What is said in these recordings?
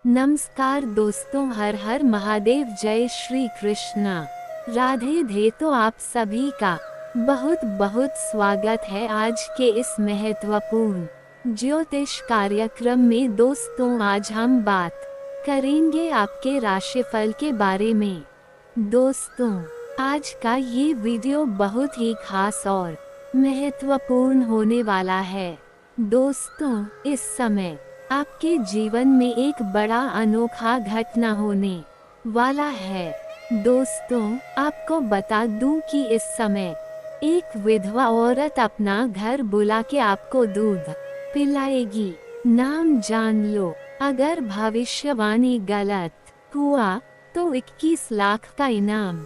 नमस्कार दोस्तों, हर हर महादेव, जय श्री कृष्णा, राधे धे। तो आप सभी का बहुत बहुत स्वागत है आज के इस महत्वपूर्ण ज्योतिष कार्यक्रम में। दोस्तों, आज हम बात करेंगे आपके राशिफल के बारे में। दोस्तों, आज का ये वीडियो बहुत ही खास और महत्वपूर्ण होने वाला है। दोस्तों, इस समय आपके जीवन में एक बड़ा अनोखा घटना होने वाला है। दोस्तों, आपको बता दूं कि इस समय एक विधवा औरत अपना घर बुला के आपको दूध पिलाएगी। नाम जान लो, अगर भविष्यवाणी गलत हुआ तो 21 लाख का इनाम।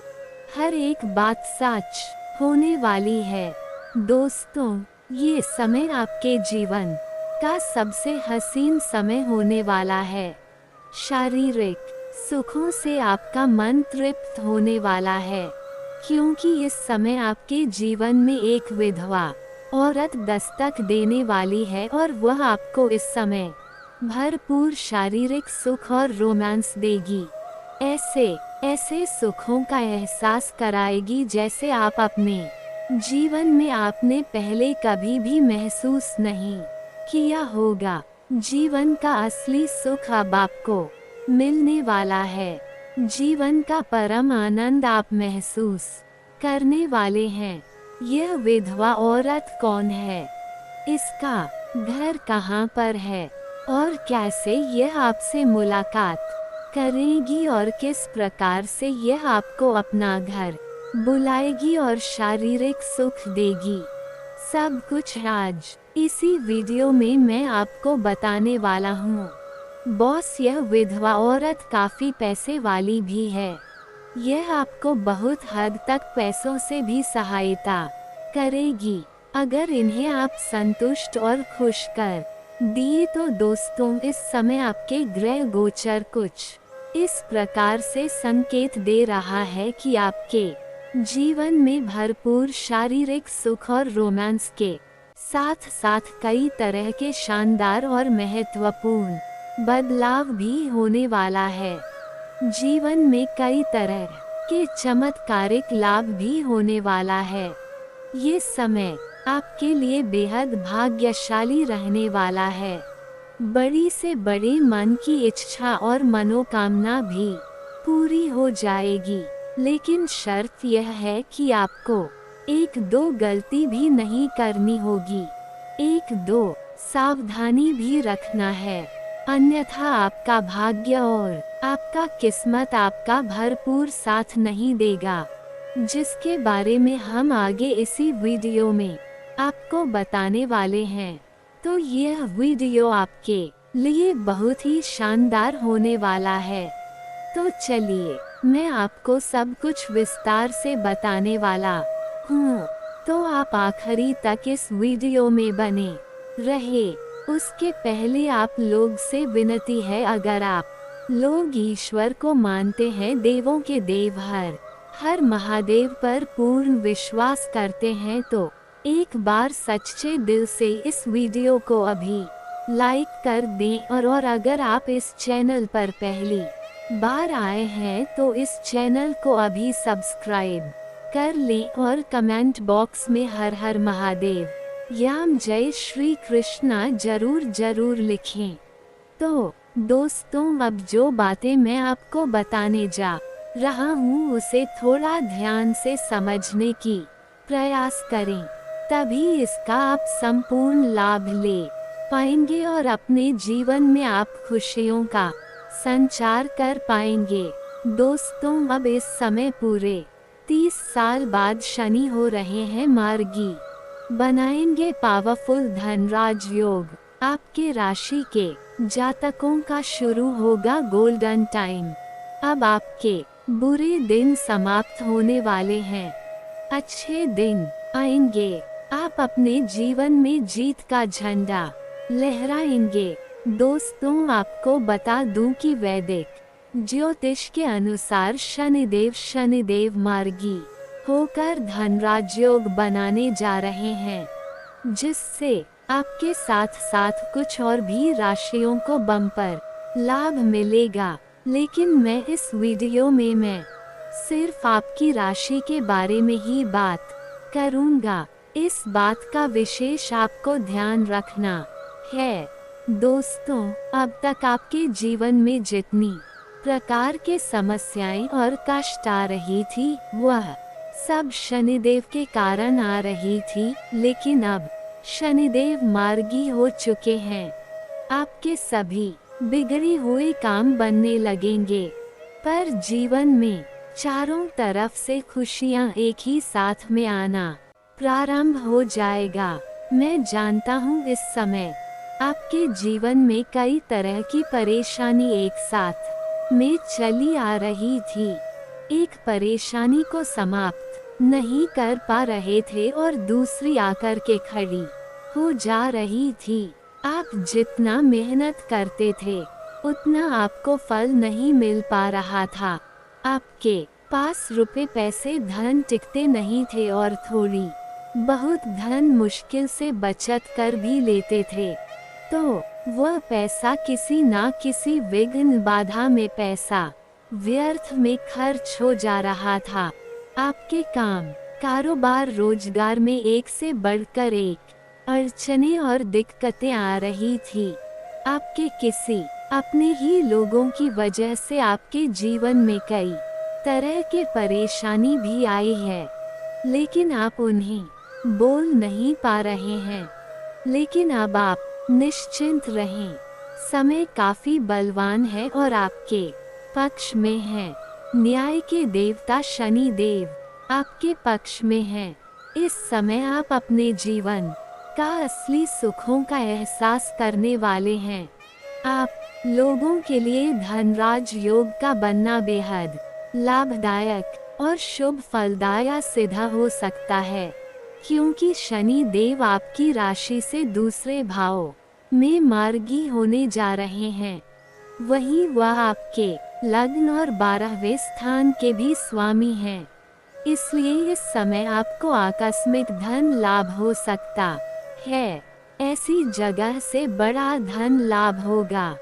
हर एक बात सच होने वाली है। दोस्तों, ये समय आपके जीवन का सबसे हसीन समय होने वाला है। शारीरिक सुखों से आपका मन तृप्त होने वाला है, क्योंकि इस समय आपके जीवन में एक विधवा औरत दस्तक देने वाली है और वह आपको इस समय भरपूर शारीरिक सुख और रोमांस देगी। ऐसे सुखों का एहसास कराएगी जैसे आप अपने जीवन में आपने पहले कभी भी महसूस नहीं किया होगा। जीवन का असली सुख अब आपको मिलने वाला है। जीवन का परम आनंद आप महसूस करने वाले हैं। यह विधवा औरत कौन है, इसका घर कहाँ पर है और कैसे यह आपसे मुलाकात करेगी और किस प्रकार से यह आपको अपना घर बुलाएगी और शारीरिक सुख देगी, सब कुछ आज इसी वीडियो में मैं आपको बताने वाला हूँ। बॉस, यह विधवा औरत काफी पैसे वाली भी है। यह आपको बहुत हद तक पैसों से भी सहायता करेगी। अगर इन्हें आप संतुष्ट और खुश कर दिए तो दोस्तों, इस समय आपके ग्रह गोचर कुछ इस प्रकार से संकेत दे रहा है कि आपके जीवन में भरपूर शारीरिक सुख और रोमांस के साथ साथ कई तरह के शानदार और महत्वपूर्ण बदलाव भी होने वाला है। जीवन में कई तरह के चमत्कारिक लाभ भी होने वाला है। ये समय आपके लिए बेहद भाग्यशाली रहने वाला है। बड़ी से बड़ी मन की इच्छा और मनोकामना भी पूरी हो जाएगी, लेकिन शर्त यह है कि आपको 1-2 गलती भी नहीं करनी होगी। 1-2 सावधानी भी रखना है, अन्यथा आपका भाग्य और आपका किस्मत आपका भरपूर साथ नहीं देगा, जिसके बारे में हम आगे इसी वीडियो में आपको बताने वाले हैं। तो यह वीडियो आपके लिए बहुत ही शानदार होने वाला है। तो चलिए, मैं आपको सब कुछ विस्तार से बताने वाला हूँ, तो आप आखिरी तक इस वीडियो में बने रहे। उसके पहले आप लोग से विनती है, अगर आप लोग ईश्वर को मानते हैं, देवों के देव हर महादेव पर पूर्ण विश्वास करते हैं, तो एक बार सच्चे दिल से इस वीडियो को अभी लाइक कर दें। और अगर आप इस चैनल पर पहली बार आए हैं तो इस चैनल को अभी सब्सक्राइब कर लें और कमेंट बॉक्स में हर हर महादेव याम जय श्री कृष्णा जरूर लिखें। तो दोस्तों, अब जो बातें मैं आपको बताने जा रहा हूँ उसे थोड़ा ध्यान से समझने की प्रयास करें, तभी इसका आप संपूर्ण लाभ ले पाएंगे और अपने जीवन में आप खुशियों का संचार कर पाएंगे। दोस्तों, अब इस समय पूरे 30 साल बाद शनि हो रहे हैं मार्गी, बनाएंगे पावरफुल धनराज योग। आपके राशि के जातकों का शुरू होगा गोल्डन टाइम। अब आपके बुरे दिन समाप्त होने वाले हैं, अच्छे दिन आएंगे। आप अपने जीवन में जीत का झंडा लहराएंगे। दोस्तों, आपको बता दूं कि वैदिक ज्योतिष के अनुसार शनिदेव मार्गी होकर धनराज योग बनाने जा रहे हैं, जिससे आपके साथ साथ कुछ और भी राशियों को बम्पर लाभ मिलेगा। लेकिन मैं इस वीडियो में मैं सिर्फ आपकी राशि के बारे में ही बात करूंगा। इस बात का विशेष आपको ध्यान रखना है। दोस्तों, अब तक आपके जीवन में जितनी प्रकार के समस्याएं और कष्ट आ रही थी, वह सब शनिदेव के कारण आ रही थी। लेकिन अब शनिदेव मार्गी हो चुके हैं। आपके सभी बिगड़े हुए काम बनने लगेंगे, पर जीवन में चारों तरफ से खुशियां एक ही साथ में आना प्रारंभ हो जाएगा। मैं जानता हूँ इस समय आपके जीवन में कई तरह की परेशानी एक साथ में चली आ रही थी। एक परेशानी को समाप्त नहीं कर पा रहे थे और दूसरी आकर के खड़ी हो जा रही थी। आप जितना मेहनत करते थे, उतना आपको फल नहीं मिल पा रहा था। आपके पास रुपए पैसे धन टिकते नहीं थे और थोड़ी बहुत धन मुश्किल से बचत कर भी लेते थे, तो वह पैसा किसी ना किसी विघ्न बाधा में पैसा व्यर्थ में खर्च हो जा रहा था। आपके काम कारोबार रोजगार में एक से बढ़कर एक अड़चने और दिक्कतें आ रही थी। आपके किसी अपने ही लोगों की वजह से आपके जीवन में कई तरह के परेशानी भी आई है, लेकिन आप उन्हें बोल नहीं पा रहे हैं। लेकिन अब आप निश्चिंत रहें, समय काफी बलवान है और आपके पक्ष में है। न्याय के देवता शनि देव आपके पक्ष में हैं। इस समय आप अपने जीवन का असली सुखों का एहसास करने वाले हैं। आप लोगों के लिए धनराज योग का बनना बेहद लाभदायक और शुभ फलदायक सिद्ध हो सकता है, क्योंकि शनि देव आपकी राशि से दूसरे भाव में मार्गी होने जा रहे हैं। वहीं वह आपके लग्न और 12वें स्थान के भी स्वामी हैं। इसलिए इस समय आपको आकस्मिक धन लाभ हो सकता है। ऐसी जगह से बड़ा धन लाभ होगा,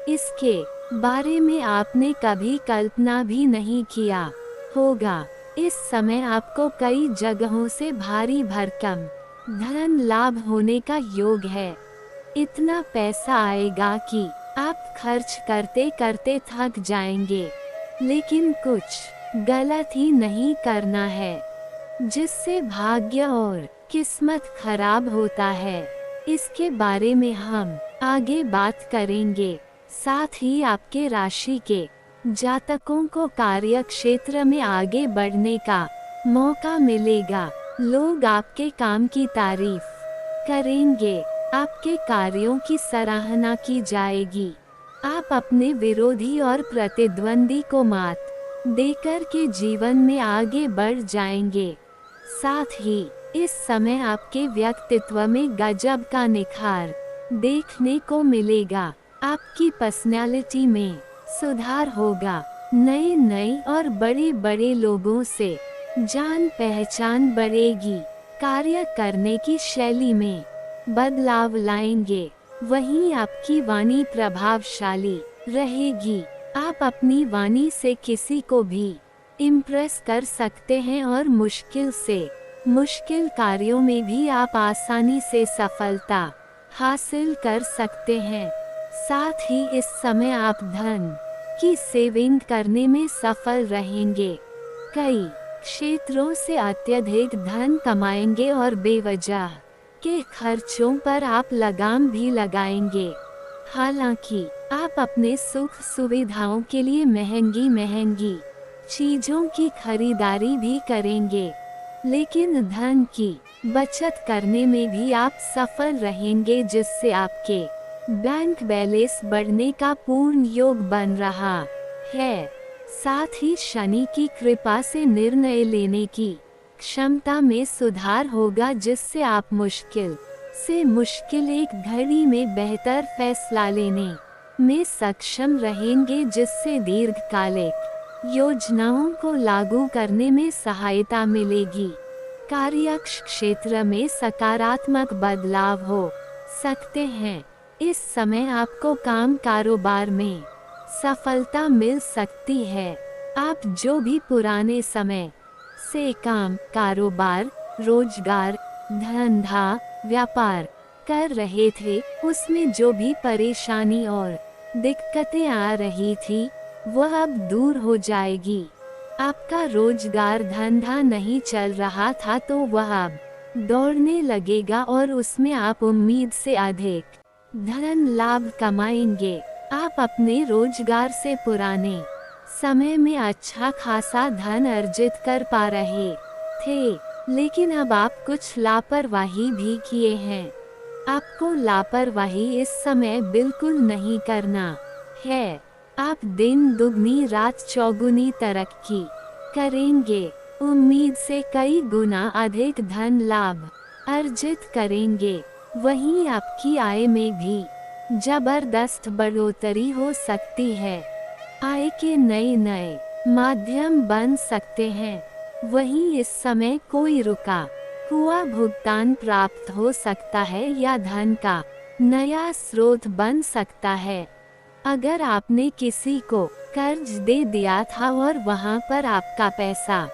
इसके बारे में आपने कभी कल्पना भी नहीं किया होगा। इस समय आपको कई जगहों से भारी भरकम धन लाभ होने का योग है। इतना पैसा आएगा कि आप खर्च करते करते थक जाएंगे, लेकिन कुछ गलत ही नहीं करना है, जिससे भाग्य और किस्मत खराब होता है। इसके बारे में हम आगे बात करेंगे। साथ ही आपके राशि के जातकों को कार्य क्षेत्र में आगे बढ़ने का मौका मिलेगा। लोग आपके काम की तारीफ करेंगे, आपके कार्यों की सराहना की जाएगी। आप अपने विरोधी और प्रतिद्वंदी को मात देकर के जीवन में आगे बढ़ जाएंगे। साथ ही इस समय आपके व्यक्तित्व में गजब का निखार देखने को मिलेगा। आपकी पर्सनैलिटी में सुधार होगा। नए नए और बड़े बड़े लोगों से जान पहचान बढ़ेगी। कार्य करने की शैली में बदलाव लाएंगे। वहीं आपकी वाणी प्रभावशाली रहेगी। आप अपनी वाणी से किसी को भी इम्प्रेस कर सकते हैं और मुश्किल से मुश्किल कार्यों में भी आप आसानी से सफलता हासिल कर सकते हैं। साथ ही इस समय आप धन की सेविंग करने में सफल रहेंगे। कई क्षेत्रों से अत्यधिक धन कमाएंगे और बेवजह के खर्चों पर आप लगाम भी लगाएंगे। हालांकि आप अपने सुख सुविधाओं के लिए महंगी महंगी चीजों की खरीदारी भी करेंगे, लेकिन धन की बचत करने में भी आप सफल रहेंगे, जिससे आपके बैंक बैलेंस बढ़ने का पूर्ण योग बन रहा है। साथ ही शनि की कृपा से निर्णय लेने की क्षमता में सुधार होगा, जिससे आप मुश्किल से मुश्किल एक घड़ी में बेहतर फैसला लेने में सक्षम रहेंगे, जिससे दीर्घकालिक योजनाओं को लागू करने में सहायता मिलेगी। कार्य क्षेत्र में सकारात्मक बदलाव हो सकते हैं। इस समय आपको काम कारोबार में सफलता मिल सकती है। आप जो भी पुराने समय से काम कारोबार, रोजगार, धंधा, व्यापार कर रहे थे, उसमें जो भी परेशानी और दिक्कतें आ रही थी, वह अब दूर हो जाएगी। आपका रोजगार धंधा नहीं चल रहा था तो वह अब दौड़ने लगेगा और उसमें आप उम्मीद से अधिक धन लाभ कमाएंगे। आप अपने रोजगार से पुराने समय में अच्छा खासा धन अर्जित कर पा रहे थे, लेकिन अब आप कुछ लापरवाही भी किए हैं। आपको लापरवाही इस समय बिल्कुल नहीं करना है। आप दिन दुगनी रात चौगुनी तरक्की करेंगे। उम्मीद से कई गुना अधिक धन लाभ अर्जित करेंगे। वहीं आपकी आय में भी जबरदस्त बढ़ोतरी हो सकती है। आय के नए नए माध्यम बन सकते हैं। वहीं इस समय कोई रुका हुआ भुगतान प्राप्त हो सकता है या धन का नया स्रोत बन सकता है। अगर आपने किसी को कर्ज दे दिया था और वहां पर आपका पैसा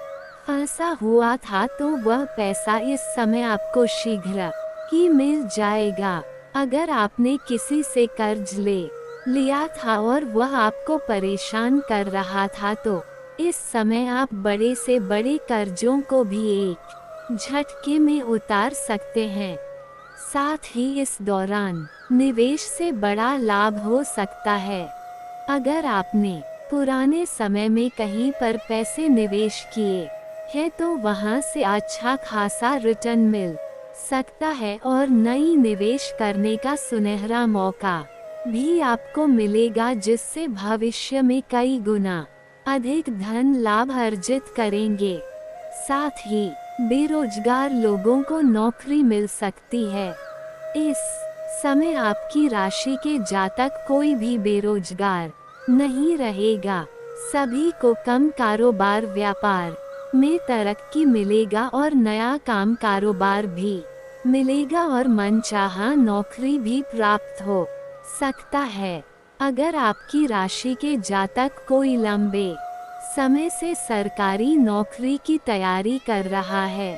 फंसा हुआ था, तो वह पैसा इस समय आपको शीघ्र ही मिल जाएगा। अगर आपने किसी से कर्ज ले लिया था और वह आपको परेशान कर रहा था, तो इस समय आप बड़े से बड़े कर्जों को भी एक झटके में उतार सकते हैं। साथ ही इस दौरान निवेश से बड़ा लाभ हो सकता है। अगर आपने पुराने समय में कहीं पर पैसे निवेश किए हैं तो वहां से अच्छा खासा रिटर्न मिल सकता है और नई निवेश करने का सुनहरा मौका भी आपको मिलेगा, जिससे भविष्य में कई गुना अधिक धन लाभ अर्जित करेंगे। साथ ही बेरोजगार लोगों को नौकरी मिल सकती है। इस समय आपकी राशि के जातक कोई भी बेरोजगार नहीं रहेगा। सभी को कम कारोबार व्यापार में तरक्की मिलेगा और नया काम कारोबार भी मिलेगा और मनचाहा नौकरी भी प्राप्त हो सकता है। अगर आपकी राशि के जातक कोई लंबे समय से सरकारी नौकरी की तैयारी कर रहा है,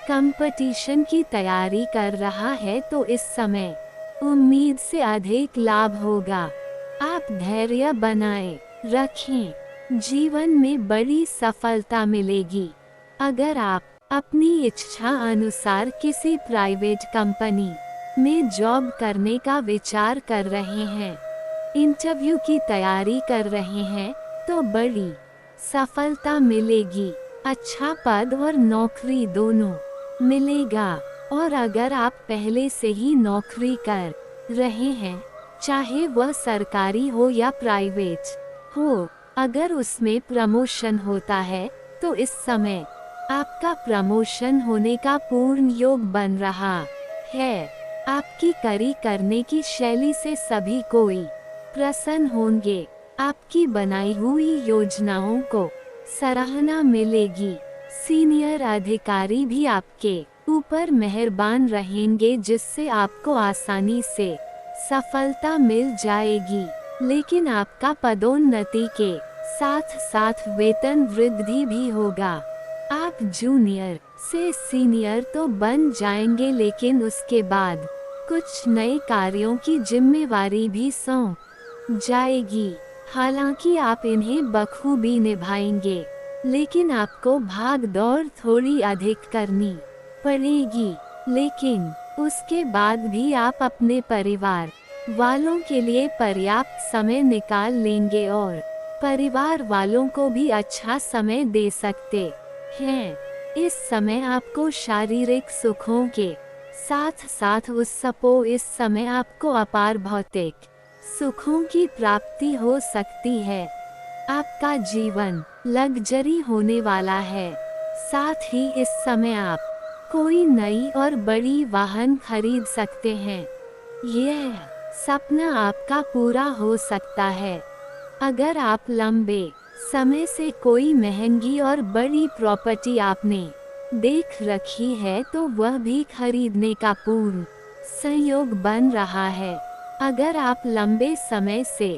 कंपटीशन की तैयारी कर रहा है, तो इस समय उम्मीद से अधिक लाभ होगा। आप धैर्य बनाए रखें, जीवन में बड़ी सफलता मिलेगी। अगर आप अपनी इच्छा अनुसार किसी प्राइवेट कंपनी में जॉब करने का विचार कर रहे हैं, इंटरव्यू की तैयारी कर रहे हैं, तो बड़ी सफलता मिलेगी। अच्छा पद और नौकरी दोनों मिलेगा। और अगर आप पहले से ही नौकरी कर रहे हैं, चाहे वह सरकारी हो या प्राइवेट हो, अगर उसमें प्रमोशन होता है तो इस समय आपका प्रमोशन होने का पूर्ण योग बन रहा है। आपकी करी करने की शैली से सभी कोई प्रसन्न होंगे। आपकी बनाई हुई योजनाओं को सराहना मिलेगी। सीनियर अधिकारी भी आपके ऊपर मेहरबान रहेंगे, जिससे आपको आसानी से सफलता मिल जाएगी। लेकिन आपका पदोन्नति के साथ साथ वेतन वृद्धि भी होगा। आप जूनियर से सीनियर तो बन जाएंगे, लेकिन उसके बाद कुछ नए कार्यों की जिम्मेवारी भी सौंप जाएगी। हालांकि आप इन्हें बखूबी निभाएंगे, लेकिन आपको भाग दौड़ थोड़ी अधिक करनी पड़ेगी। लेकिन उसके बाद भी आप अपने परिवार वालों के लिए पर्याप्त समय निकाल लेंगे और परिवार वालों को भी अच्छा समय दे सकते हैं। इस समय आपको शारीरिक सुखों के साथ साथ इस समय आपको अपार भौतिक सुखों की प्राप्ति हो सकती है। आपका जीवन लग्जरी होने वाला है। साथ ही इस समय आप कोई नई और बड़ी वाहन खरीद सकते हैं। यह सपना आपका पूरा हो सकता है। अगर आप लंबे समय से कोई महंगी और बड़ी प्रॉपर्टी आपने देख रखी है, तो वह भी खरीदने का पूर्ण संयोग बन रहा है। अगर आप लंबे समय से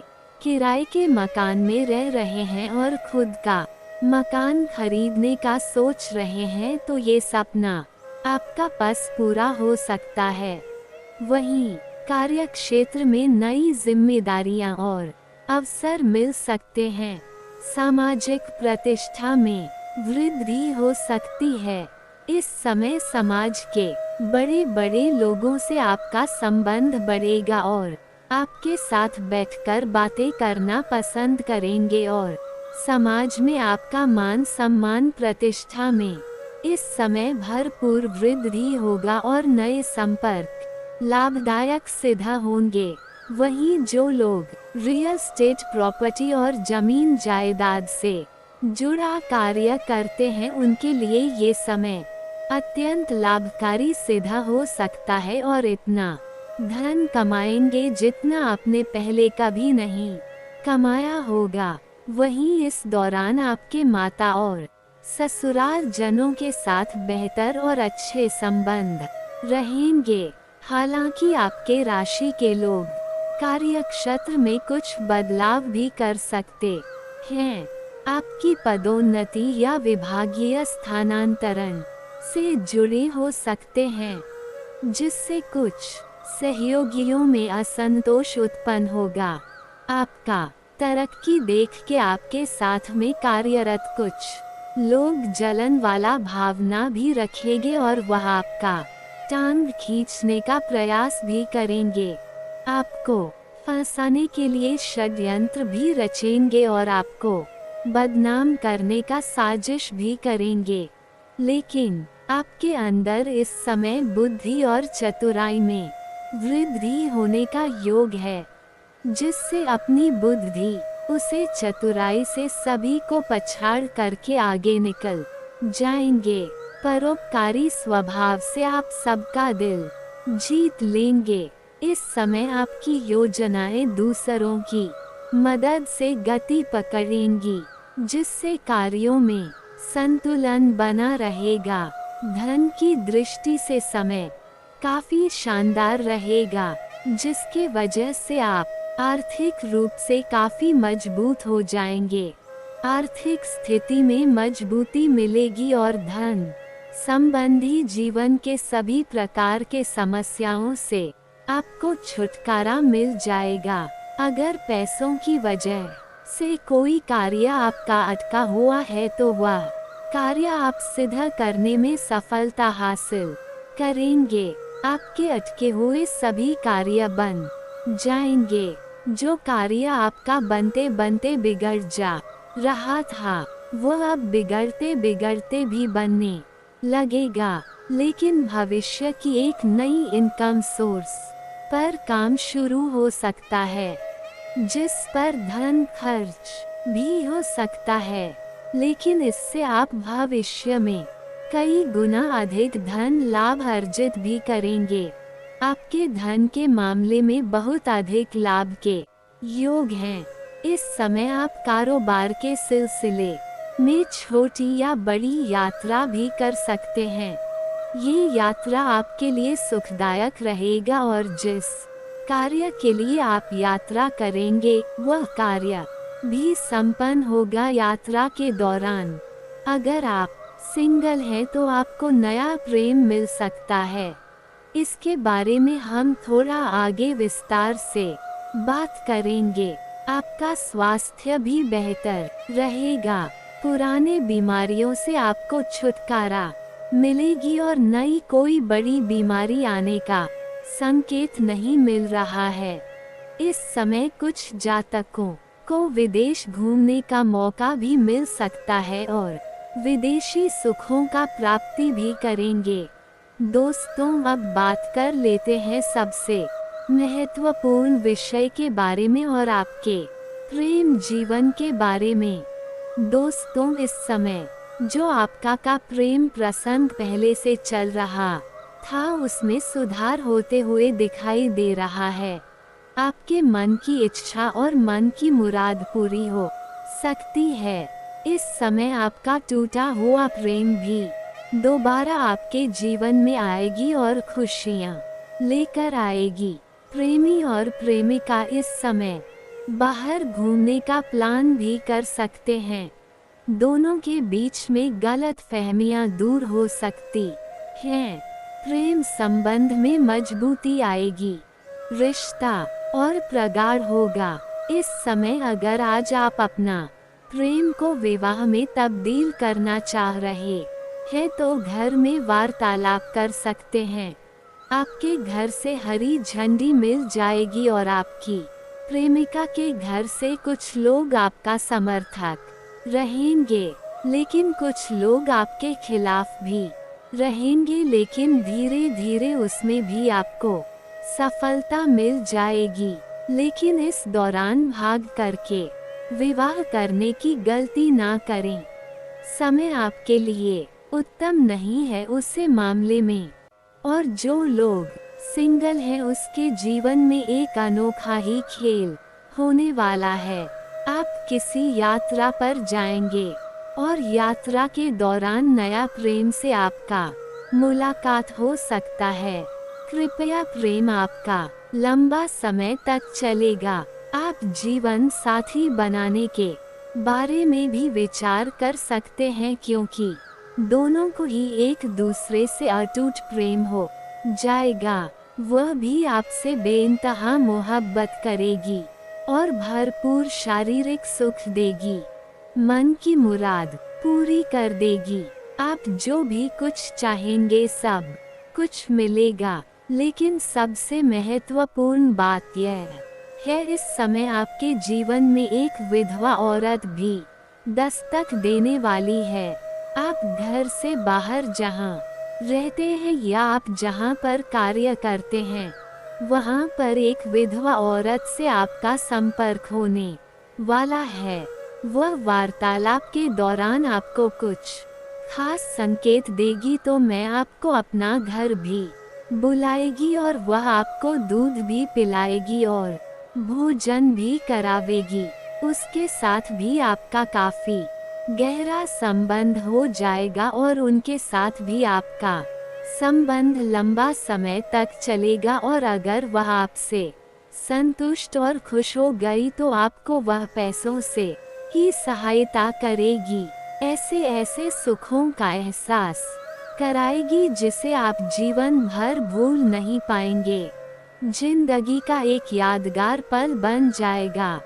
किराए के मकान में रह रहे हैं और खुद का मकान खरीदने का सोच रहे हैं तो ये सपना आपका बस पूरा हो सकता है। वहीं कार्यक्षेत्र में नई जिम्मेदारियां और अवसर मिल सकते हैं। सामाजिक प्रतिष्ठा में वृद्धि हो सकती है। इस समय समाज के बड़े बड़े लोगों से आपका संबंध बढ़ेगा और आपके साथ बैठकर बातें करना पसंद करेंगे और समाज में आपका मान सम्मान प्रतिष्ठा में इस समय भरपूर वृद्धि होगा और नए संपर्क लाभदायक सिद्ध होंगे। वहीं जो लोग रियल एस्टेट प्रॉपर्टी और जमीन जायदाद से जुड़ा कार्य करते हैं उनके लिए ये समय अत्यंत लाभकारी सिद्ध हो सकता है और इतना धन कमाएंगे जितना आपने पहले कभी नहीं कमाया होगा। वहीं इस दौरान आपके माता और ससुराल जनों के साथ बेहतर और अच्छे संबंध रहेंगे। हालांकि आपके राशि के लोग कार्यक्षेत्र में कुछ बदलाव भी कर सकते हैं। आपकी पदोन्नति या विभागीय स्थानांतरण से जुड़े हो सकते हैं, जिससे कुछ सहयोगियों में असंतोष उत्पन्न होगा। आपका तरक्की देख के आपके साथ में कार्यरत कुछ लोग जलन वाला भावना भी रखेंगे और वह आपका टांग खींचने का प्रयास भी करेंगे। आपको फंसाने के लिए षड्यंत्र भी रचेंगे और आपको बदनाम करने का साजिश भी करेंगे। लेकिन आपके अंदर इस समय बुद्धि और चतुराई में वृद्धि होने का योग है, जिससे अपनी बुद्धि उसे चतुराई से सभी को पछाड़ करके आगे निकल जाएंगे। परोपकारी स्वभाव से आप सबका दिल जीत लेंगे। इस समय आपकी योजनाएं दूसरों की मदद से गति पकड़ेंगी, जिससे कार्यों में संतुलन बना रहेगा। धन की दृष्टि से समय काफी शानदार रहेगा, जिसके वजह से आप आर्थिक रूप से काफी मजबूत हो जाएंगे। आर्थिक स्थिति में मजबूती मिलेगी और धन संबंधी जीवन के सभी प्रकार के समस्याओं से आपको छुटकारा मिल जाएगा। अगर पैसों की वजह से कोई कार्य आपका अटका हुआ है तो वह कार्य आप सिद्ध करने में सफलता हासिल करेंगे। आपके अटके हुए सभी कार्य बन जाएंगे। जो कार्य आपका बनते बनते बिगड़ जा रहा था वह अब बिगड़ते बिगड़ते भी बनने लगेगा। लेकिन भविष्य की एक नई इनकम सोर्स पर काम शुरू हो सकता है, जिस पर धन खर्च भी हो सकता है, लेकिन इससे आप भविष्य में कई गुना अधिक धन लाभ अर्जित भी करेंगे। आपके धन के मामले में बहुत अधिक लाभ के योग हैं। इस समय आप कारोबार के सिलसिले में छोटी या बड़ी यात्रा भी कर सकते हैं। ये यात्रा आपके लिए सुखदायक रहेगा और जिस कार्य के लिए आप यात्रा करेंगे वह कार्य भी संपन्न होगा यात्रा के दौरान। अगर आप सिंगल हैं तो आपको नया प्रेम मिल सकता है। इसके बारे में हम थोड़ा आगे विस्तार से बात करेंगे। आपका स्वास्थ्य भी बेहतर रहेगा। पुराने बीमारियों से आपको छुटकारा मिलेगी और नई कोई बड़ी बीमारी आने का संकेत नहीं मिल रहा है। इस समय कुछ जातकों को विदेश घूमने का मौका भी मिल सकता है और विदेशी सुखों का प्राप्ति भी करेंगे। दोस्तों, अब बात कर लेते हैं सबसे महत्वपूर्ण विषय के बारे में और आपके प्रेम जीवन के बारे में। दोस्तों, इस समय जो आपका प्रेम प्रसंग पहले से चल रहा था उसमें सुधार होते हुए दिखाई दे रहा है। आपके मन की इच्छा और मन की मुराद पूरी हो सकती है। इस समय आपका टूटा हुआ प्रेम भी दोबारा आपके जीवन में आएगी और खुशियाँ लेकर आएगी। प्रेमी और प्रेमिका इस समय बाहर घूमने का प्लान भी कर सकते हैं। दोनों के बीच में गलतफहमियां दूर हो सकती हैं। प्रेम संबंध में मजबूती आएगी। रिश्ता और प्रगाढ़ होगा। इस समय अगर आज आप अपना प्रेम को विवाह में तब्दील करना चाह रहे हैं तो घर में वार्तालाप कर सकते हैं। आपके घर से हरी झंडी मिल जाएगी और आपकी प्रेमिका के घर से कुछ लोग आपका समर्थक रहेंगे, लेकिन कुछ लोग आपके खिलाफ भी रहेंगे। लेकिन धीरे धीरे उसमें भी आपको सफलता मिल जाएगी। लेकिन इस दौरान भाग करके विवाह करने की गलती ना करें। समय आपके लिए उत्तम नहीं है उस मामले में। और जो लोग सिंगल हैं उसके जीवन में एक अनोखा ही खेल होने वाला है। आप किसी यात्रा पर जाएंगे और यात्रा के दौरान नया प्रेम से आपका मुलाकात हो सकता है। कृपया प्रेम आपका लंबा समय तक चलेगा। आप जीवन साथी बनाने के बारे में भी विचार कर सकते हैं, क्योंकि दोनों को ही एक दूसरे से अटूट प्रेम हो जाएगा। वह भी आपसे बेइंतहा मोहब्बत करेगी और भरपूर शारीरिक सुख देगी। मन की मुराद पूरी कर देगी। आप जो भी कुछ चाहेंगे सब कुछ मिलेगा। लेकिन सबसे महत्वपूर्ण बात यह है, इस समय आपके जीवन में एक विधवा औरत भी दस्तक देने वाली है। आप घर से बाहर जहां रहते हैं या आप जहां पर कार्य करते हैं, वहां पर एक विधवा औरत से आपका संपर्क होने वाला है। वह वार्तालाप के दौरान आपको कुछ खास संकेत देगी, तो मैं आपको अपना घर भी बुलाएगी और वह आपको दूध भी पिलाएगी और भोजन भी करावेगी। उसके साथ भी आपका काफी गहरा संबंध हो जाएगा और उनके साथ भी आपका संबंध लंबा समय तक चलेगा। और अगर वह आपसे संतुष्ट और खुश हो गई तो आपको वह पैसों से ही सहायता करेगी। ऐसे ऐसे सुखों का एहसास कराएगी जिसे आप जीवन भर भूल नहीं पाएंगे। जिंदगी का एक यादगार पल बन जाएगा।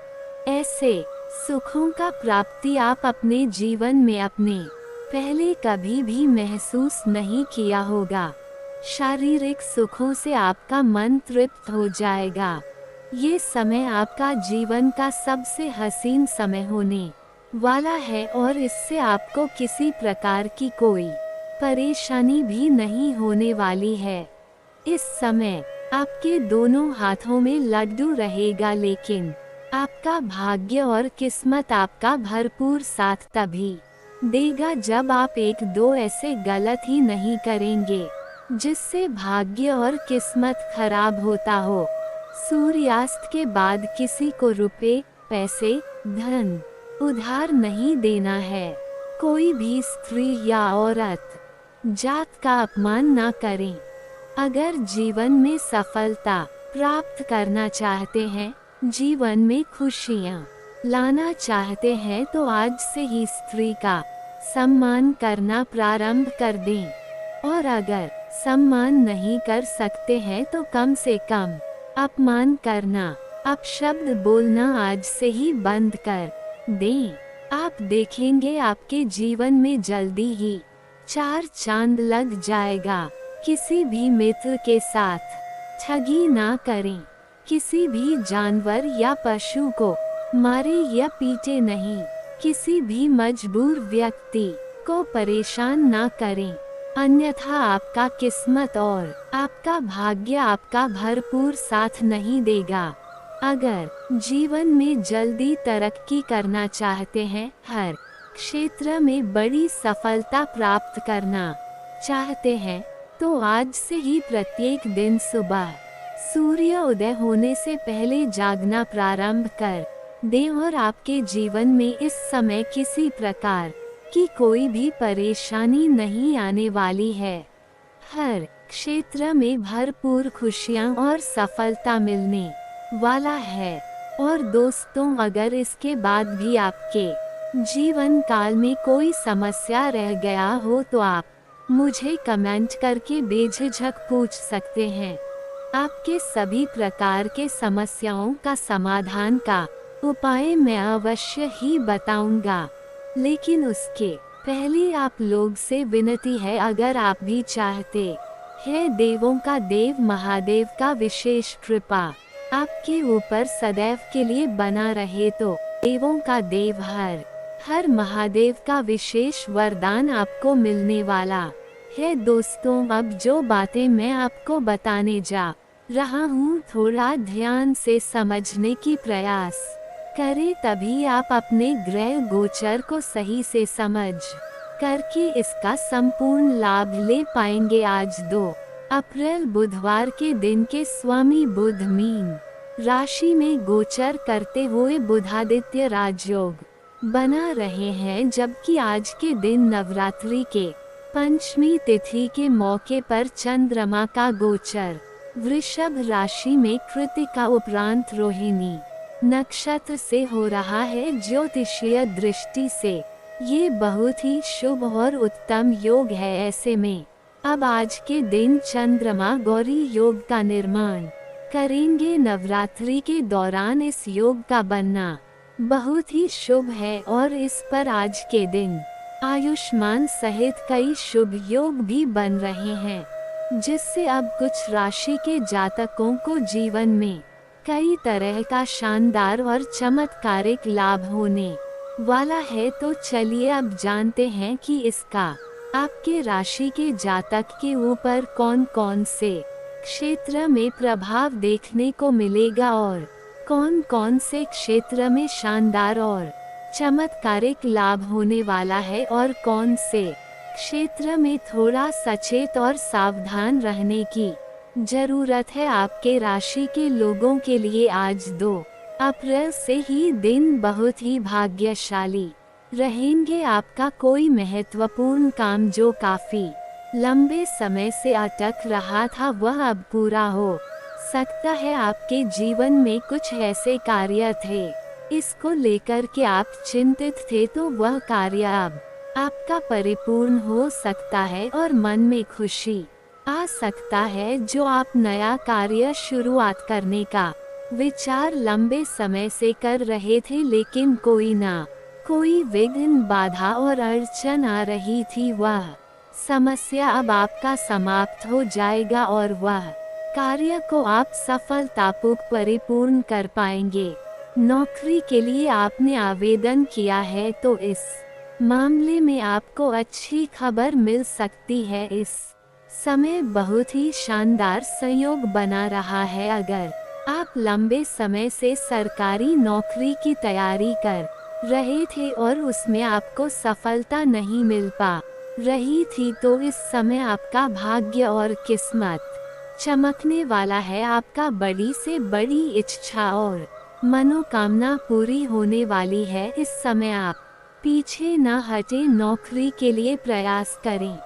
ऐसे सुखों का प्राप्ति आप अपने जीवन में अपने पहले कभी भी महसूस नहीं किया होगा। शारीरिक सुखों से आपका मन तृप्त हो जाएगा। ये समय आपका जीवन का सबसे हसीन समय होने वाला है और इससे आपको किसी प्रकार की कोई परेशानी भी नहीं होने वाली है। इस समय आपके दोनों हाथों में लड्डू रहेगा, लेकिन आपका भाग्य और किस्मत आपका भरपूर साथ तभी देगा जब आप एक दो ऐसे गलत ही नहीं करेंगे जिससे भाग्य और किस्मत खराब होता हो। सूर्यास्त के बाद किसी को रुपए, पैसे, धन उधार नहीं देना है। कोई भी स्त्री या औरत जात का अपमान ना करें। अगर जीवन में सफलता प्राप्त करना चाहते हैं, जीवन में खुशियाँ लाना चाहते हैं, तो आज से ही स्त्री का सम्मान करना प्रारंभ कर दें। और अगर सम्मान नहीं कर सकते हैं तो कम से कम अपमान करना, अपशब्द बोलना आज से ही बंद कर दें। आप देखेंगे आपके जीवन में जल्दी ही चार चांद लग जाएगा। किसी भी मित्र के साथ ठगी ना करें। किसी भी जानवर या पशु को मारे या पीटे नहीं। किसी भी मजबूर व्यक्ति को परेशान ना करें, अन्यथा आपका किस्मत और आपका भाग्य आपका भरपूर साथ नहीं देगा। अगर जीवन में जल्दी तरक्की करना चाहते हैं, हर क्षेत्र में बड़ी सफलता प्राप्त करना चाहते हैं, तो आज से ही प्रत्येक दिन सुबह सूर्य उदय होने से पहले जागना प्रारंभ कर दें और आपके जीवन में इस समय किसी प्रकार की कोई भी परेशानी नहीं आने वाली है। हर क्षेत्र में भरपूर खुशियां और सफलता मिलने वाला है। और दोस्तों, अगर इसके बाद भी आपके जीवन काल में कोई समस्या रह गया हो तो आप मुझे कमेंट करके बेझिझक पूछ सकते हैं। आपके सभी प्रकार के समस्याओं का समाधान का उपाय मैं अवश्य ही बताऊंगा। लेकिन उसके पहले आप लोग से विनती है, अगर आप भी चाहते हैं देवों का देव महादेव का विशेष कृपा आपके ऊपर सदैव के लिए बना रहे तो देवों का देव हर महादेव का विशेष वरदान आपको मिलने वाला है। दोस्तों, अब जो बातें मैं आपको बताने जा रहा हूँ, थोड़ा ध्यान से समझने की प्रयास करें, तभी आप अपने ग्रह गोचर को सही से समझ करके इसका संपूर्ण लाभ ले पाएंगे। आज 2 अप्रैल बुधवार के दिन के स्वामी बुध मीन राशि में गोचर करते हुए बुधादित्य राजयोग बना रहे हैं, जबकि आज के दिन नवरात्रि के पंचमी तिथि के मौके पर चंद्रमा का गोचर वृषभ राशि में कृतिका उपरांत रोहिणी नक्षत्र से हो रहा है। ज्योतिषीय दृष्टि से ये बहुत ही शुभ और उत्तम योग है। ऐसे में अब आज के दिन चंद्रमा गौरी योग का निर्माण करेंगे। नवरात्रि के दौरान इस योग का बनना बहुत ही शुभ है और इस पर आज के दिन आयुष्मान सहित कई शुभ योग भी बन रहे हैं, जिससे अब कुछ राशि के जातकों को जीवन में कई तरह का शानदार और चमत्कारिक लाभ होने वाला है। तो चलिए अब जानते हैं कि इसका आपके राशि के जातक के ऊपर कौन कौन से क्षेत्र में प्रभाव देखने को मिलेगा और कौन कौन से क्षेत्र में शानदार और चमत्कारिक लाभ होने वाला है और कौन से क्षेत्र में थोड़ा सचेत और सावधान रहने की जरूरत है। आपके राशि के लोगों के लिए आज 2 अप्रैल से ही दिन बहुत ही भाग्यशाली रहेंगे। आपका कोई महत्वपूर्ण काम जो काफी लंबे समय से अटक रहा था, वह अब पूरा हो सकता है। आपके जीवन में कुछ ऐसे कार्य थे, इसको लेकर के आप चिंतित थे, तो वह कार्य अब आपका परिपूर्ण हो सकता है और मन में खुशी आ सकता है। जो आप नया कार्य शुरुआत करने का विचार लंबे समय से कर रहे थे, लेकिन कोई ना कोई विघ्न, बाधा और अड़चन आ रही थी, वह समस्या अब आपका समाप्त हो जाएगा और वह कार्य को आप सफलतापूर्वक परिपूर्ण कर पाएंगे। नौकरी के लिए आपने आवेदन किया है तो इस मामले में आपको अच्छी खबर मिल सकती है। इस समय बहुत ही शानदार संयोग बना रहा है। अगर आप लंबे समय से सरकारी नौकरी की तैयारी कर रहे थे और उसमें आपको सफलता नहीं मिल पा रही थी, तो इस समय आपका भाग्य और किस्मत चमकने वाला है। आपका बड़ी से बड़ी इच्छा और मनोकामना पूरी होने वाली है। इस समय आप पीछे न हटे, नौकरी के लिए प्रयास करें,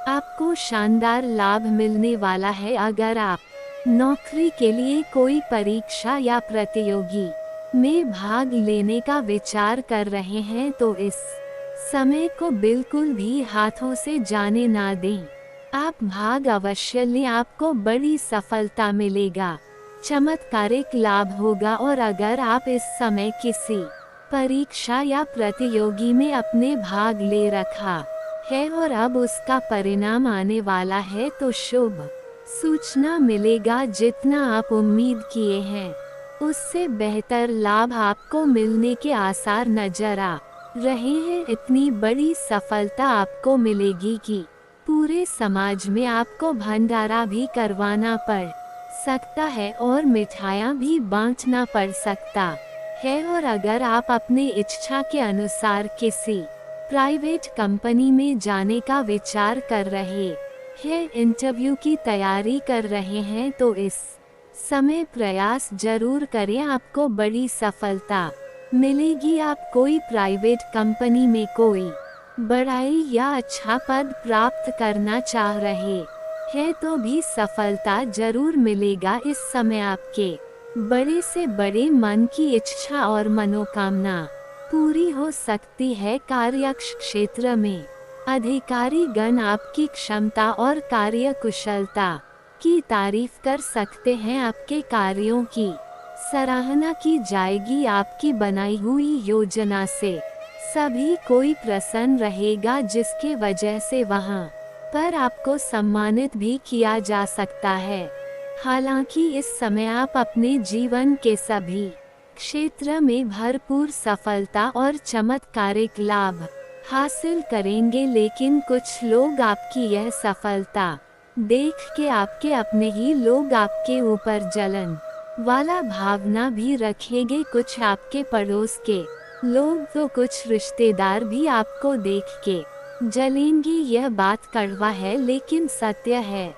आपको शानदार लाभ मिलने वाला है। अगर आप नौकरी के लिए कोई परीक्षा या प्रतियोगी में भाग लेने का विचार कर रहे हैं तो इस समय को बिल्कुल भी हाथों से जाने ना दें। आप भाग अवश्य लें, आपको बड़ी सफलता मिलेगा, चमत्कारिक लाभ होगा। और अगर आप इस समय किसी परीक्षा या प्रतियोगी में अपने भाग ले रखा है और अब उसका परिणाम आने वाला है, तो शुभ सूचना मिलेगा। जितना आप उम्मीद किए हैं उससे बेहतर लाभ आपको मिलने के आसार नजर आ रहे हैं। इतनी बड़ी सफलता आपको मिलेगी कि पूरे समाज में आपको भंडारा भी करवाना पड़ सकता है और मिठाइयाँ भी बांटना पड़ सकता है। और अगर आप अपने इच्छा के अनुसार किसी प्राइवेट कंपनी में जाने का विचार कर रहे हैं, इंटरव्यू की तैयारी कर रहे हैं, तो इस समय प्रयास जरूर करें, आपको बड़ी सफलता मिलेगी। आप कोई प्राइवेट कंपनी में कोई बड़ाई या अच्छा पद प्राप्त करना चाह रहे है तो भी सफलता जरूर मिलेगा। इस समय आपके बड़े से बड़े मन की इच्छा और मनोकामना पूरी हो सकती है। कार्यक्षेत्र में अधिकारी गण आपकी क्षमता और कार्यकुशलता की तारीफ कर सकते हैं। आपके कार्यों की सराहना की जाएगी। आपकी बनाई हुई योजना से सभी कोई प्रसन्न रहेगा, जिसके वजह से वहां पर आपको सम्मानित भी किया जा सकता है। हालांकि इस समय आप अपने जीवन के सभी क्षेत्र में भरपूर सफलता और चमत्कारिक लाभ हासिल करेंगे, लेकिन कुछ लोग आपकी यह सफलता देख के आपके अपने ही लोग आपके ऊपर जलन वाला भावना भी रखेंगे। कुछ आपके पड़ोस के लोग तो कुछ रिश्तेदार भी आपको देख के जलेंगे। यह बात कड़वा है लेकिन सत्य है।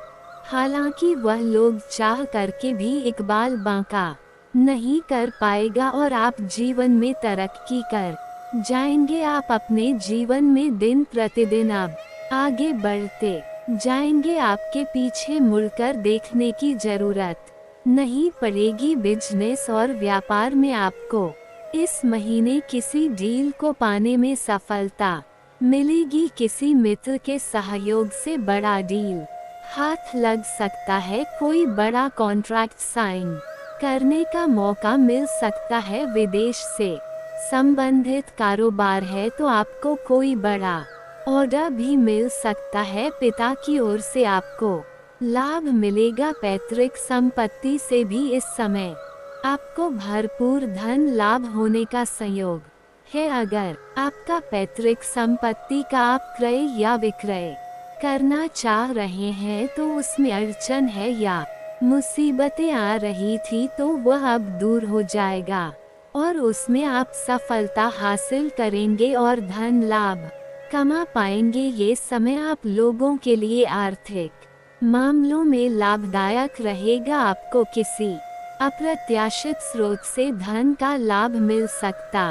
हालांकि वह लोग चाह करके भी इकबाल बांका नहीं कर पाएगा और आप जीवन में तरक्की कर जाएंगे। आप अपने जीवन में दिन प्रतिदिन अब आगे बढ़ते जाएंगे। आपके पीछे मुड़कर देखने की जरूरत नहीं पड़ेगी। बिजनेस और व्यापार में आपको इस महीने किसी डील को पाने में सफलता मिलेगी। किसी मित्र के सहयोग से बड़ा डील हाथ लग सकता है। कोई बड़ा कॉन्ट्रैक्ट साइन करने का मौका मिल सकता है। विदेश से संबंधित कारोबार है तो आपको कोई बड़ा ऑर्डर भी मिल सकता है। पिता की ओर से आपको लाभ मिलेगा। पैतृक संपत्ति से भी इस समय आपको भरपूर धन लाभ होने का संयोग है। अगर आपका पैतृक संपत्ति का आप क्रय या विक्रय करना चाह रहे हैं तो उसमें अड़चन है या मुसीबतें आ रही थी तो वह अब दूर हो जाएगा और उसमें आप सफलता हासिल करेंगे और धन लाभ कमा पाएंगे। ये समय आप लोगों के लिए आर्थिक मामलों में लाभदायक रहेगा। आपको किसी अप्रत्याशित स्रोत से धन का लाभ मिल सकता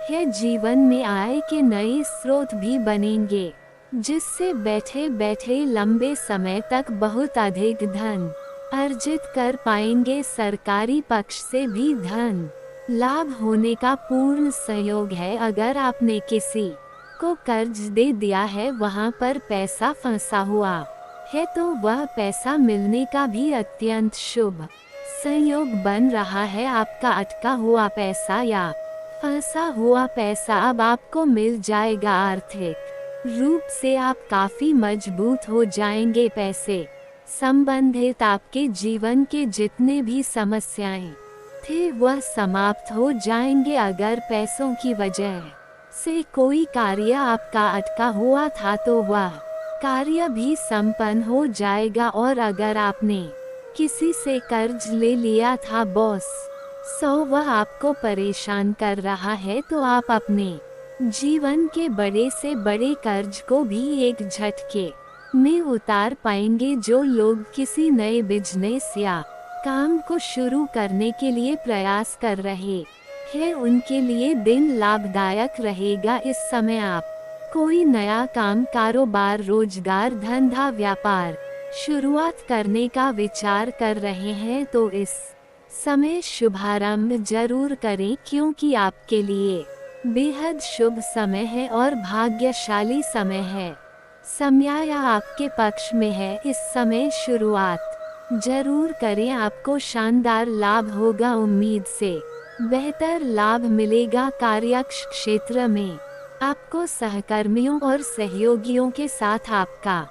है। जीवन में आय के नए स्रोत भी बनेंगे, जिससे बैठे बैठे लंबे समय तक बहुत अधिक धन अर्जित कर पाएंगे। सरकारी पक्ष से भी धन लाभ होने का पूर्ण संयोग है। अगर आपने किसी को कर्ज दे दिया है, वहां पर पैसा फंसा हुआ है तो वह पैसा मिलने का भी अत्यंत शुभ संयोग बन रहा है। आपका अटका हुआ पैसा या फंसा हुआ पैसा अब आपको मिल जाएगा। आर्थिक रूप से आप काफी मजबूत हो जाएंगे। पैसे संबंधित आपके जीवन के जितने भी समस्याएं थे वह समाप्त हो जाएंगे। अगर पैसों की वजह से कोई कार्य आपका अटका हुआ था तो वह कार्य भी संपन्न हो जाएगा। और अगर आपने किसी से कर्ज ले लिया था बॉस वह आपको परेशान कर रहा है तो आप अपने जीवन के बड़े से बड़े कर्ज को भी एक झटके में उतार पाएंगे। जो लोग किसी नए बिजनेस या काम को शुरू करने के लिए प्रयास कर रहे हैं उनके लिए दिन लाभदायक रहेगा। इस समय आप कोई नया काम, कारोबार, रोजगार, धंधा, व्यापार शुरुआत करने का विचार कर रहे हैं तो इस समय शुभारंभ जरूर करें, क्योंकि आपके लिए बेहद शुभ समय है और भाग्यशाली समय है। समय आपके पक्ष में है। इस समय शुरुआत जरूर करें, आपको शानदार लाभ होगा। उम्मीद से बेहतर लाभ मिलेगा। कार्यक्षेत्र में आपको सहकर्मियों और सहयोगियों के साथ आपका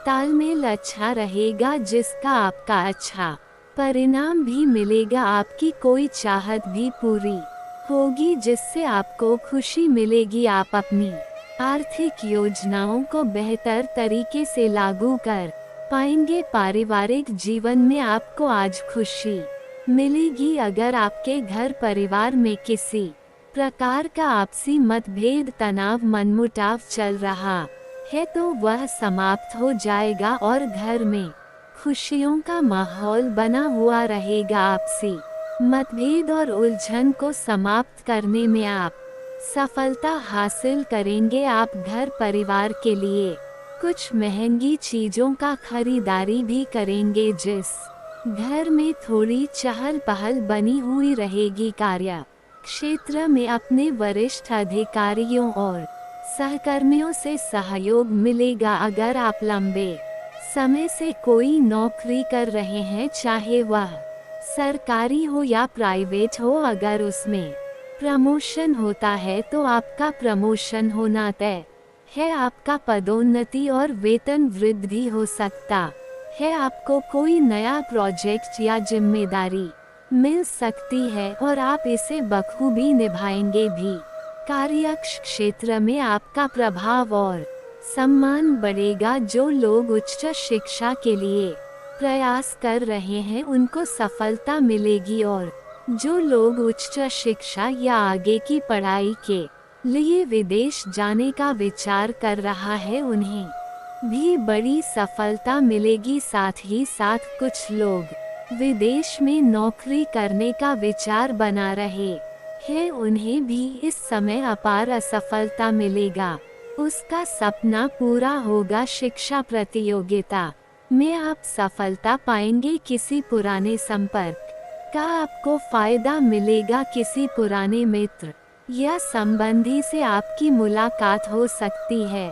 तालमेल अच्छा रहेगा, जिसका आपका अच्छा परिणाम भी मिलेगा। आपकी कोई चाहत भी पूरी होगी, जिससे आपको खुशी मिलेगी। आप अपनी आर्थिक योजनाओं को बेहतर तरीके से लागू कर पाएंगे। पारिवारिक जीवन में आपको आज खुशी मिलेगी। अगर आपके घर परिवार में किसी प्रकार का आपसी मतभेद, तनाव, मनमुटाव चल रहा है तो वह समाप्त हो जाएगा और घर में खुशियों का माहौल बना हुआ रहेगा। आपसी मतभेद और उलझन को समाप्त करने में आप सफलता हासिल करेंगे। आप घर परिवार के लिए कुछ महंगी चीजों का खरीदारी भी करेंगे। जिस घर में थोड़ी चहल पहल बनी हुई रहेगी, कार्य क्षेत्र में अपने वरिष्ठ अधिकारियों और सहकर्मियों से सहयोग मिलेगा। अगर आप लंबे समय से कोई नौकरी कर रहे हैं, चाहे वह सरकारी हो या प्राइवेट हो, अगर उसमें प्रमोशन होता है तो आपका प्रमोशन होना तय है। आपका पदोन्नति और वेतन वृद्धि हो सकता है। आपको कोई नया प्रोजेक्ट या जिम्मेदारी मिल सकती है और आप इसे बखूबी निभाएंगे भी। कार्यक्षेत्र में आपका प्रभाव और सम्मान बढ़ेगा। जो लोग उच्च शिक्षा के लिए प्रयास कर रहे हैं, उनको सफलता मिलेगी, और जो लोग उच्च शिक्षा या आगे की पढ़ाई के लिए विदेश जाने का विचार कर रहा है, उन्हें भी बड़ी सफलता मिलेगी। साथ ही साथ कुछ लोग विदेश में नौकरी करने का विचार बना रहे हैं, उन्हें भी इस समय अपार असफलता मिलेगा। उसका सपना पूरा होगा। शिक्षा प्रतियोगिता में आप सफलता पाएंगे। किसी पुराने संपर्क का आपको फायदा मिलेगा। किसी पुराने मित्र या संबंधी से आपकी मुलाकात हो सकती है।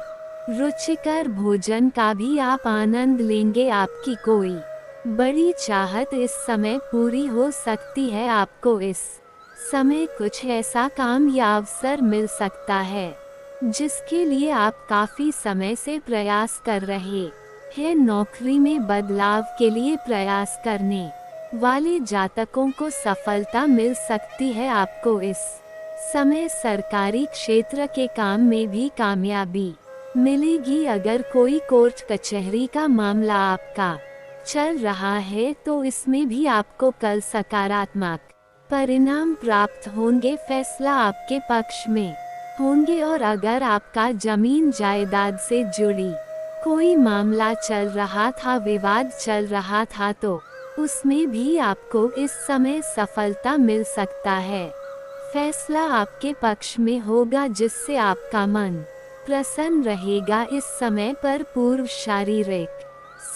रुचिकर भोजन का भी आप आनंद लेंगे। आपकी कोई बड़ी चाहत इस समय पूरी हो सकती है। आपको इस समय कुछ ऐसा काम या अवसर मिल सकता है जिसके लिए आप काफी समय से प्रयास कर रहे हैं। नौकरी में बदलाव के लिए प्रयास करने वाले जातकों को सफलता मिल सकती है। आपको इस समय सरकारी क्षेत्र के काम में भी कामयाबी मिलेगी। अगर कोई कोर्ट कचहरी का मामला आपका चल रहा है तो इसमें भी आपको कल सकारात्मक परिणाम प्राप्त होंगे। फैसला आपके पक्ष में होंगे। और अगर आपका जमीन जायदाद से जुड़ी कोई मामला चल रहा था, विवाद चल रहा था, तो उसमें भी आपको इस समय सफलता मिल सकता है। फैसला आपके पक्ष में होगा, जिससे आपका मन प्रसन्न रहेगा। इस समय पर पूर्व शारीरिक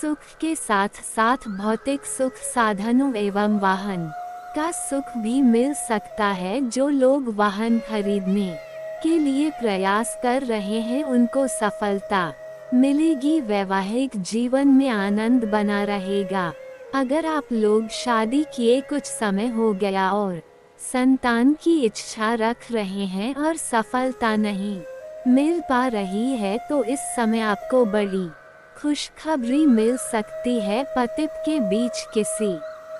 सुख के साथ साथ भौतिक सुख, साधनों एवं वाहन का सुख भी मिल सकता है। जो लोग वाहन खरीदने के लिए प्रयास कर रहे हैं, उनको सफलता मिलेगी। वैवाहिक जीवन में आनंद बना रहेगा। अगर आप लोग शादी किए कुछ समय हो गया और संतान की इच्छा रख रहे हैं और सफलता नहीं मिल पा रही है, तो इस समय आपको बड़ी खुशखबरी मिल सकती है। पति के बीच किसी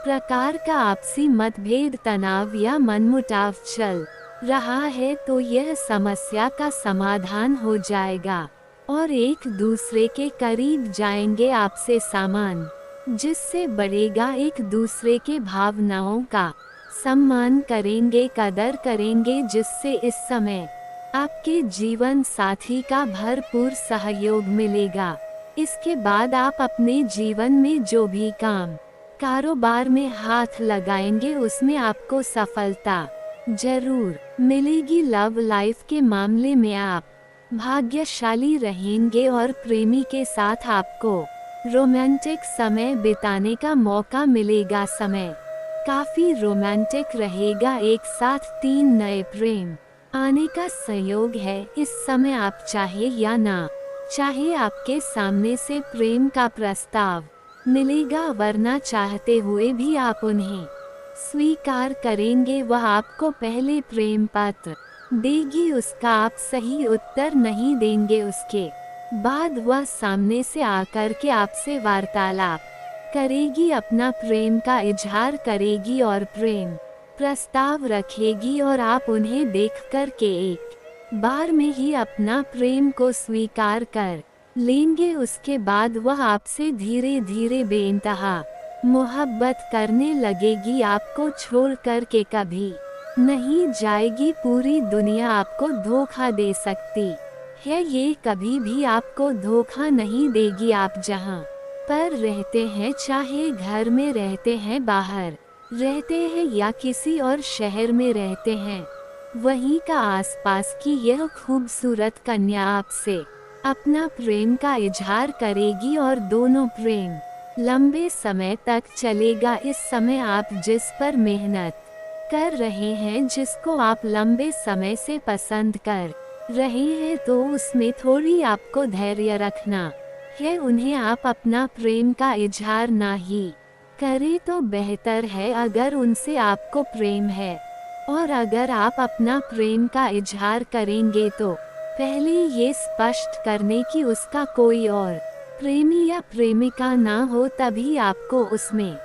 प्रकार का आपसी मतभेद, तनाव या मनमुटाव चल रहा है, तो यह समस्या का समाधान हो जाएगा और एक दूसरे के करीब जाएंगे। आपसे सामान जिससे बढ़ेगा, एक दूसरे के भावनाओं का सम्मान करेंगे, कदर करेंगे, जिससे इस समय आपके जीवन साथी का भरपूर सहयोग मिलेगा। इसके बाद आप अपने जीवन में जो भी काम कारोबार में हाथ लगाएंगे, उसमें आपको सफलता जरूर मिलेगी। लव लाइफ के मामले में आप भाग्यशाली रहेंगे और प्रेमी के साथ आपको रोमांटिक समय बिताने का मौका मिलेगा। समय काफी रोमांटिक रहेगा। एक साथ 3 नए प्रेम आने का संयोग है। इस समय आप चाहे या ना चाहे, आपके सामने से प्रेम का प्रस्ताव मिलेगा, वरना चाहते हुए भी आप उन्हें स्वीकार करेंगे। वह आपको पहले प्रेम पत्र देगी, उसका आप सही उत्तर नहीं देंगे, उसके बाद वह सामने से आकर के आपसे वार्तालाप करेगी, अपना प्रेम का इजहार करेगी और प्रेम प्रस्ताव रखेगी, और आप उन्हें देख कर के एक बार में ही अपना प्रेम को स्वीकार कर लेंगे। उसके बाद वह आपसे धीरे धीरे बेइंतहा मोहब्बत करने लगेगी, आपको छोड़ कर के कभी नहीं जाएगी। पूरी दुनिया आपको धोखा दे सकती है, ये कभी भी आपको धोखा नहीं देगी। आप जहां पर रहते हैं, चाहे घर में रहते हैं, बाहर रहते हैं या किसी और शहर में रहते हैं, वहीं का आसपास की यह खूबसूरत कन्या आपसे अपना प्रेम का इजहार करेगी और दोनों प्रेम लंबे समय तक चलेगा। इस समय आप जिस पर मेहनत कर रहे हैं, जिसको आप लंबे समय से पसंद कर रहे हैं, तो उसमें थोड़ी आपको धैर्य रखना है। उन्हें आप अपना प्रेम का इजहार ना ही करें तो बेहतर है अगर उनसे आपको प्रेम है। और अगर आप अपना प्रेम का इजहार करेंगे तो पहले ये स्पष्ट करने कि उसका कोई और प्रेमी या प्रेमिका ना हो, तभी आपको उसमें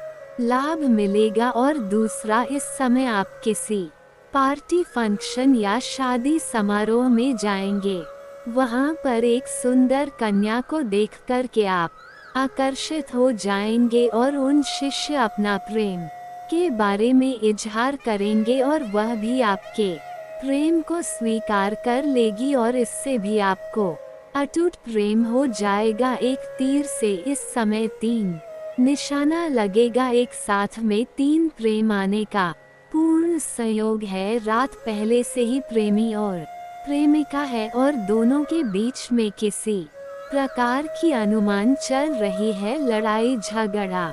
लाभ मिलेगा। और दूसरा, इस समय आप किसी पार्टी, फंक्शन या शादी समारोह में जाएंगे। वहां पर एक सुंदर कन्या को देखकर के आप आकर्षित हो जाएंगे और उन शिष्य अपना प्रेम के बारे में इजहार करेंगे और वह भी आपके प्रेम को स्वीकार कर लेगी और इससे भी आपको अटूट प्रेम हो जाएगा। एक तीर से इस समय 3 निशाना लगेगा। एक साथ में 3 प्रेम आने का पूर्ण संयोग है। रात पहले से ही प्रेमी और प्रेमिका है और दोनों के बीच में किसी प्रकार की अनुमान चल रही है, लड़ाई झगड़ा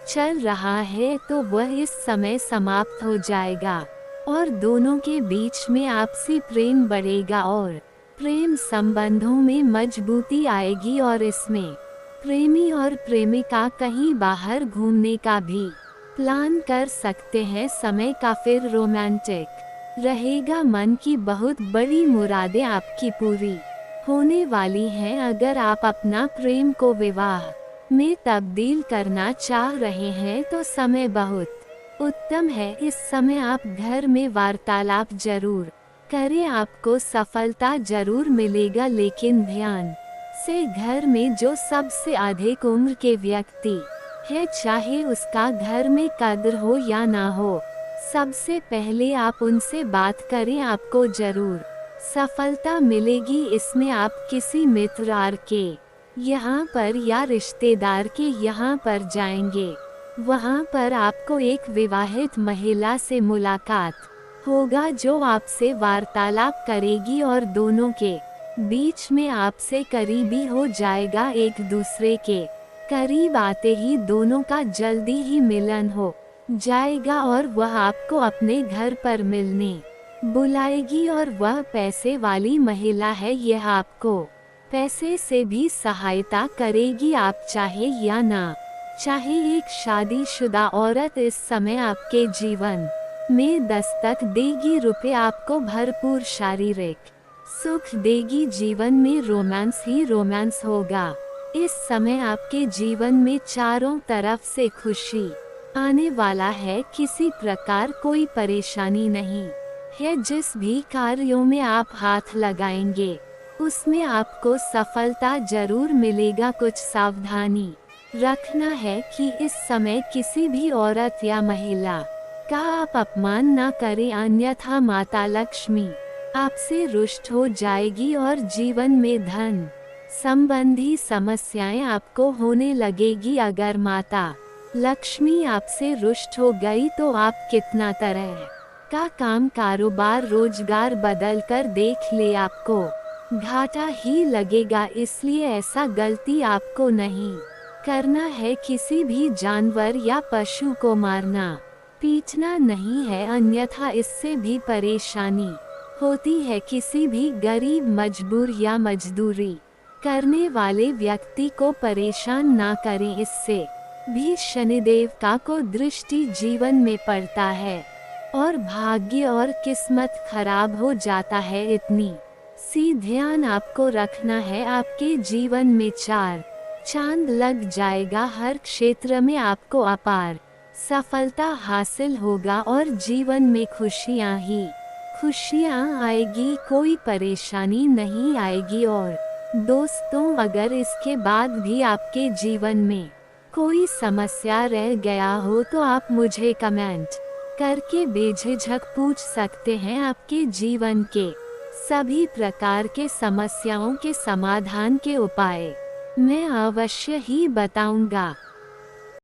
चल रहा है, तो वह इस समय समाप्त हो जाएगा और दोनों के बीच में आपसी प्रेम बढ़ेगा और प्रेम संबंधों में मजबूती आएगी। और इसमें प्रेमी और प्रेमिका कहीं बाहर घूमने का भी प्लान कर सकते हैं। समय काफी रोमांटिक रहेगा। मन की बहुत बड़ी मुरादें आपकी पूरी होने वाली हैं। अगर आप अपना प्रेम को विवाह में तब्दील करना चाह रहे हैं तो समय बहुत उत्तम है। इस समय आप घर में वार्तालाप जरूर करें, आपको सफलता जरूर मिलेगा। लेकिन ध्यान से, घर में जो सबसे अधिक उम्र के व्यक्ति है, चाहे उसका घर में कद्र हो या ना हो, सबसे पहले आप उनसे बात करें, आपको जरूर सफलता मिलेगी। इसमें आप किसी मित्र के यहाँ पर या रिश्तेदार के यहाँ पर जाएंगे। वहाँ पर आपको एक विवाहित महिला से मुलाकात होगा जो आपसे वार्तालाप करेगी और दोनों के बीच में आपसे करीबी हो जाएगा। एक दूसरे के करीब आते ही दोनों का जल्दी ही मिलन हो जाएगा और वह आपको अपने घर पर मिलने बुलाएगी। और वह पैसे वाली महिला है, यह आपको पैसे से भी सहायता करेगी। आप चाहे या ना चाहे, एक शादीशुदा औरत इस समय आपके जीवन में दस्तक देगी। रुपए आपको भरपूर शारीरिक सुख देगी। जीवन में रोमांस ही रोमांस होगा। इस समय आपके जीवन में चारों तरफ से खुशी आने वाला है। किसी प्रकार कोई परेशानी नहीं है। जिस भी कार्यों में आप हाथ लगाएंगे उसमें आपको सफलता जरूर मिलेगा। कुछ सावधानी रखना है कि इस समय किसी भी औरत या महिला का आप अपमान ना करें, अन्यथा माता लक्ष्मी आपसे रुष्ट हो जाएगी और जीवन में धन संबंधी समस्याएं आपको होने लगेगी। अगर माता लक्ष्मी आपसे रुष्ट हो गई तो आप कितना तरह का काम, कारोबार, रोजगार बदल कर देख ले, आपको घाटा ही लगेगा। इसलिए ऐसा गलती आपको नहीं करना है। किसी भी जानवर या पशु को मारना पीटना नहीं है, अन्यथा इससे भी परेशानी होती है। किसी भी गरीब, मजबूर या मजदूरी करने वाले व्यक्ति को परेशान ना करें, इससे भी शनिदेव का को दृष्टि जीवन में पड़ता है और भाग्य और किस्मत खराब हो जाता है। इतनी सी ध्यान आपको रखना है। आपके जीवन में 4 चांद लग जाएगा। हर क्षेत्र में आपको अपार सफलता हासिल होगा और जीवन में खुशियां ही खुशियां आएगी, कोई परेशानी नहीं आएगी। और दोस्तों, अगर इसके बाद भी आपके जीवन में कोई समस्या रह गया हो तो आप मुझे कमेंट करके बेझिझक पूछ सकते हैं। आपके जीवन के सभी प्रकार के समस्याओं के समाधान के उपाय मैं अवश्य ही बताऊंगा।